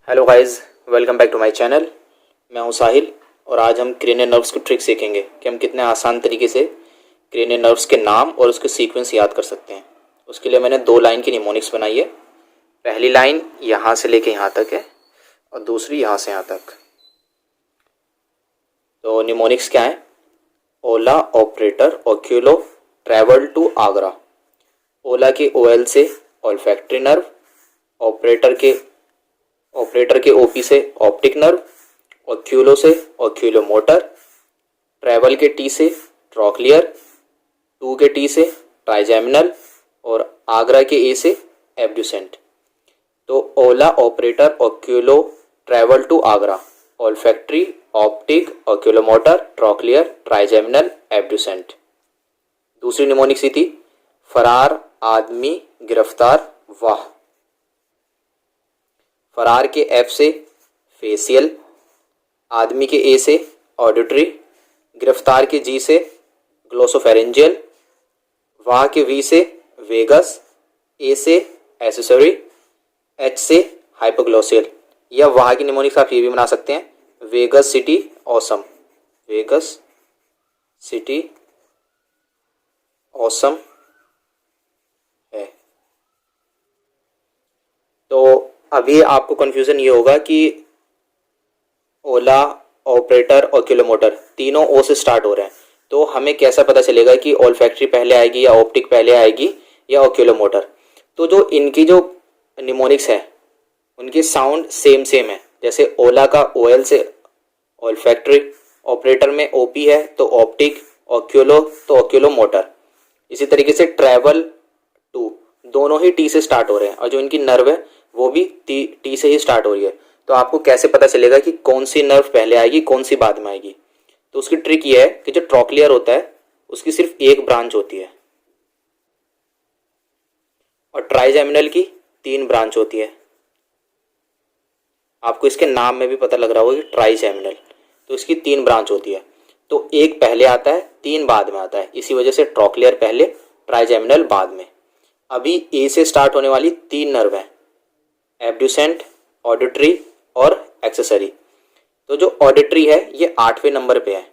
Hello guys, welcome back to my channel. मैं हूं साहिल और आज हम क्रेनियल नर्व्स की ट्रिक सीखेंगे कि हम कितने आसान तरीके से क्रेनियल नर्व्स के नाम और उसके सीक्वेंस याद कर सकते हैं। उसके लिए मैंने 2 लाइन की निमोनिक्स बनाई है। पहली लाइन यहाँ से लेके यहाँ तक है और दूसरी यहाँ से यहाँ तक। तो निमोनिक्स क्या है? ओला operator oculo travel to Agra. ओला के ओएल से ऑल्फैक्टरी नर्व, ऑपरेटर के ओपी से ऑप्टिक नर्व, ओक्यूलो से ओक्यूलो मोटर, ट्रेवल के टी से ट्रॉक्लियर, 2 के टी से ट्राइजेमिनल और आगरा के ए से एब्ड्यूसेंट। तो Ola operator oculo travel to Agra, olfactory optic oculomotor trochlear trigeminal abducent. दूसरी निमोनिक सी थी फरार आदमी गिरफ्तार वाह। फरार के एफ से फेसियल, आदमी के ए से ऑडिटरी, गिरफ्तार के जी से ग्लोसोफेरेंजियल, वाह के वी से वेगस, ए से एसेसरी, एच से हाइपोग्लोसियल। या वाह की निमोनिक्स आप ये भी बना सकते हैं Vegas city awesome, Vegas city awesome है। तो अभी आपको कंफ्यूजन ये होगा कि ओला ऑपरेटर ओक्यूलोमोटर तीनों ओ से स्टार्ट हो रहे हैं, तो हमें कैसा पता चलेगा कि ऑल्फैक्टरी पहले आएगी या ऑप्टिक पहले आएगी या ओक्यूलोमोटर? तो जो इनकी जो निमोनिक्स है उनकी साउंड सेम सेम है। जैसे ओला का ओएल से ऑल्फैक्टरी, ऑपरेटर में ओपी है तो ऑप्टिक, ओक्यूलो तो ओक्यूलोमोटर। इसी तरीके से ट्रैवल टू दोनों ही टी से स्टार्ट हो रहे हैं और जो इनकी नर्व है वो भी टी से ही स्टार्ट हो रही है। तो आपको कैसे पता चलेगा कि कौन सी नर्व पहले आएगी कौन सी बाद में आएगी? तो उसकी ट्रिक ये है कि जो ट्रॉक्लियर होता है उसकी सिर्फ एक ब्रांच होती है और ट्राइजेमिनल की 3 ब्रांच होती है। आपको इसके नाम में भी पता लग रहा होगा कि ट्राइजेमिनल, तो इसकी 3 ब्रांच होती है। तो एक पहले आता है 3 बाद में आता है, इसी वजह से ट्रॉक्लियर पहले ट्राइजेमिनल बाद में। अभी ए से स्टार्ट होने वाली 3 नर्व हैं, एब्ड्यूसेंट, ऑडिटरी और एक्सेसरी। तो जो ऑडिटरी है ये 8वें नंबर पे है,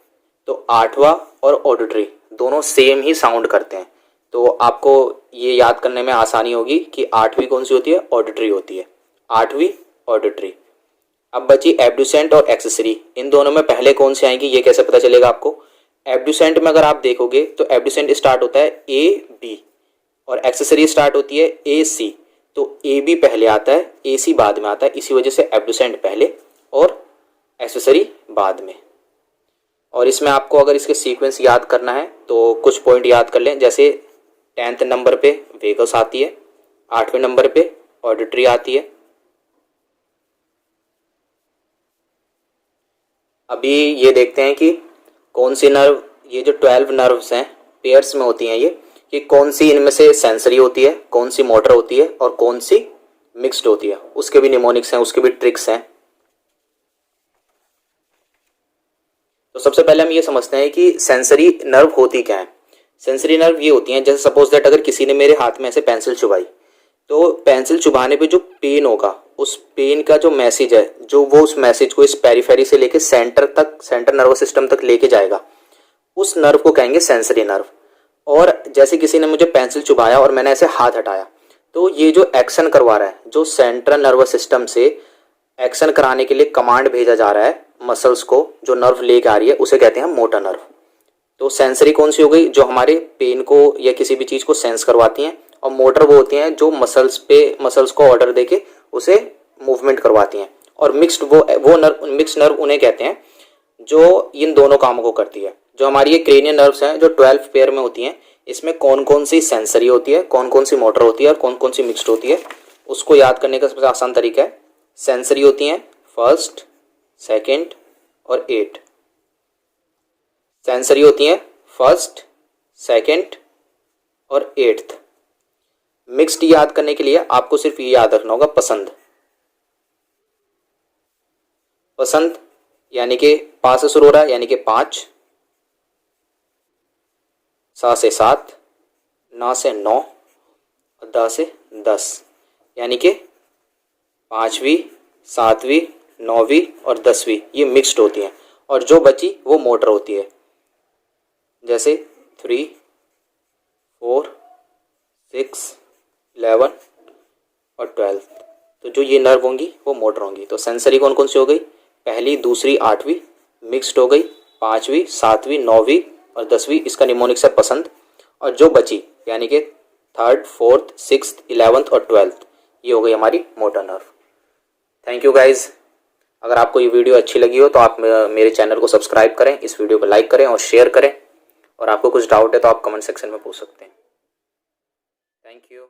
तो 8वां और ऑडिटरी दोनों सेम ही साउंड करते हैं। तो आपको ये याद करने में आसानी होगी कि 8वीं कौन सी होती है? ऑडिटरी होती है, 8वीं ऑडिटरी। अब बची एब्ड्यूसेंट और एक्सेसरी, इन दोनों में पहले कौन सी आएंगी ये कैसे पता चलेगा आपको? एब्ड्यूसेंट में अगर आप देखोगे तो एब्ड्यूसेंट स्टार्ट होता है ए बी और एक्सेसरी स्टार्ट होती है ए सी। तो ए बी पहले आता है, ए सी बाद में आता है, इसी वजह से एब्ड्यूसेंट पहले और एक्सेसरी बाद में। और इसमें आपको अगर इसके सीक्वेंस याद करना है तो कुछ पॉइंट याद कर लें। जैसे 10th नंबर पे वेगस आती है, 8वें नंबर पे ऑडिटरी आती है। अभी ये देखते हैं कि कौन सी नर्व, ये जो 12 नर्व्स हैं पेयर्स में होती हैं ये, कि कौन सी इनमें से सेंसरी होती है, कौन सी मोटर होती है और कौन सी मिक्स्ड होती है। उसके भी निमोनिक्स हैं, उसके भी ट्रिक्स हैं। तो सबसे पहले हम ये समझते हैं कि सेंसरी नर्व होती क्या है। सेंसरी नर्व ये होती हैं, जैसे सपोज दैट अगर किसी ने मेरे हाथ में ऐसे पेंसिल चुभाई, तो पेंसिल चुभाने पे जो पेन होगा उस पेन का जो मैसेज है, जो वो उस मैसेज को इस पेरिफेरी से लेके सेंटर तक, सेंटर नर्वस सिस्टम तक लेके जाएगा, उस नर्व को कहेंगे सेंसरी नर्व। और जैसे किसी ने मुझे पेंसिल चुभाया और मैंने ऐसे हाथ हटाया, तो ये जो एक्शन करवा रहा है, जो सेंट्रल नर्वस सिस्टम से एक्शन कराने के लिए कमांड भेजा जा रहा है मसल्स को, जो नर्व लेके आ रही है, उसे कहते हैं मोटर नर्व। तो सेंसरी कौन सी हो गई? जो हमारे पेन को या किसी भी चीज को सेंस करवाती हैं, और मोटर वो होती हैं जो मसल्स को ऑर्डर देके उसे मूवमेंट करवाती हैं। और मिक्स्ड वो नर्व, मिक्स्ड नर्व उन्हें कहते हैं जो इन दोनों कामों को करती है। जो हमारी ये क्रेनियल नर्व्स हैं जो 12 पेयर में होती हैं, इसमें कौन कौन सी सेंसरी होती है, कौन कौन सी मोटर होती है और कौन कौन सी मिक्स्ड होती है, उसको याद करने का सबसे आसान तरीका है, सेंसरी होती हैं 1st, 2nd और 8। सेंसरी होती हैं 1st, 2nd और 8th। मिक्स्ड याद करने के लिए आपको सिर्फ ये याद रखना होगा पसंद। पसंद यानी कि पा से शुरू हो रहा है, यानी कि 5, सा से 7, ना से 9 और दा से 10, यानी कि 5वीं, 7वीं, 9वीं और 10वीं ये मिक्स्ड होती हैं, और जो बची वो मोटर होती है। जैसे 3, 4, 6, 11 और 12। तो जो ये नर्व होंगी वो मोटर होंगी। तो सेंसरी कौन कौन सी हो गई? पहली, दूसरी, 8वीं मिक्स्ड हो गई, 5वीं, 7वीं, 9वीं और 10वीं इसका निमोनिक से पसंद, और जो बची यानी कि 3rd, 4th, 6th, 11th और 12th ये हो गई हमारी motor nerve. Thank you guys. अगर आपको ये वीडियो अच्छी लगी हो तो आप मेरे चैनल को सब्सक्राइब करें, इस वीडियो को लाइक करें और शेयर करें, और आपको कुछ डाउट है तो आप कमेंट सेक्शन में पूछ सकते हैं। Thank you.